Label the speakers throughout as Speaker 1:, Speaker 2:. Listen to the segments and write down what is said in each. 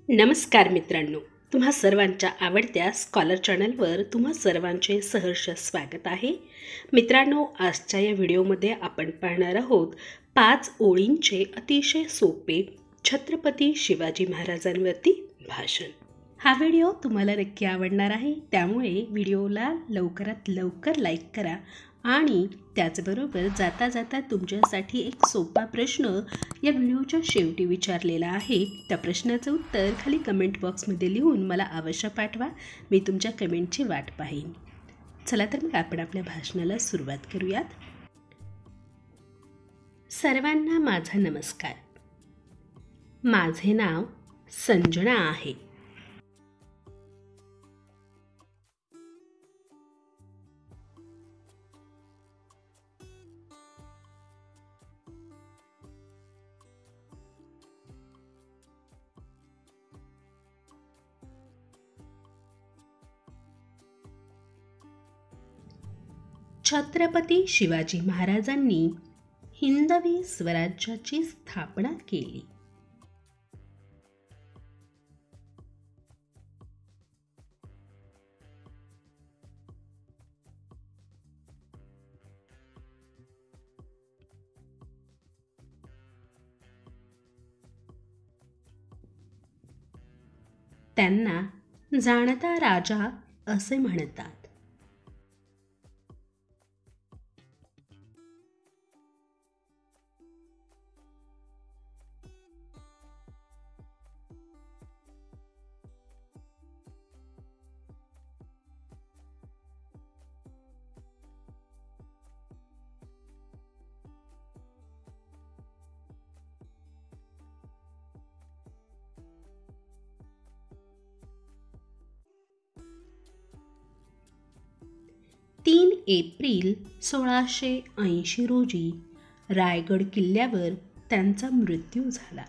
Speaker 1: नमस्कार मित्रांनो, तुम्हा सर्वांच्या आवडत्या स्कॉलर चॅनलवर तुम्हा सर्वांचे सहर्ष स्वागत आहे. मित्रांनो, आजच्या या व्हिडिओमध्ये आपण पाहणार आहोत 5 ओळींचे अतिशय सोपे छत्रपती शिवाजी महाराजांवरती भाषण. हा व्हिडिओ तुम्हाला नक्की आवडणार आहे, त्यामुळे व्हिडिओला लवकरात लवकर लाईक करा आणि त्याचबरोबर जाता जाता तुमच्यासाठी एक सोपा प्रश्न या व्हिडिओच्या शेवटी विचारलेला आहे. त्या प्रश्नाचं उत्तर खाली कमेंट बॉक्समध्ये लिहून मला अवश्य पाठवा. मी तुमच्या कमेंटची वाट पाहीन. चला तर मग आपण आपल्या भाषणाला सुरुवात करूयात. सर्वांना माझा नमस्कार. माझे नाव संजना आहे. छत्रपती शिवाजी महाराजांनी हिंदवी स्वराज्याची स्थापना केली. त्यांना जाणता राजा असे म्हणतात. तीन एप्रिल 1680 रोजी रायगड किल्ल्यावर त्यांचा मृत्यू झाला.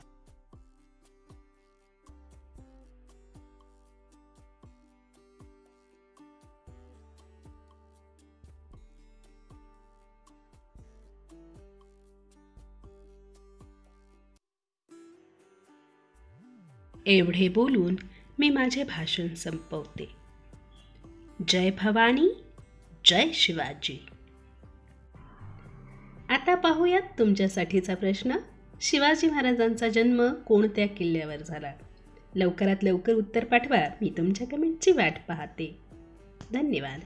Speaker 1: एवढे बोलून मी माझे भाषण संपवते. जय भवानी, जय शिवाजी. आता पाहूयात तुमच्यासाठीचा प्रश्न. शिवाजी महाराजांचा जन्म कोणत्या किल्ल्यावर झाला? लवकरात लवकर उत्तर पाठवा. मी तुमच्या कमेंटची वाट पाहते. धन्यवाद.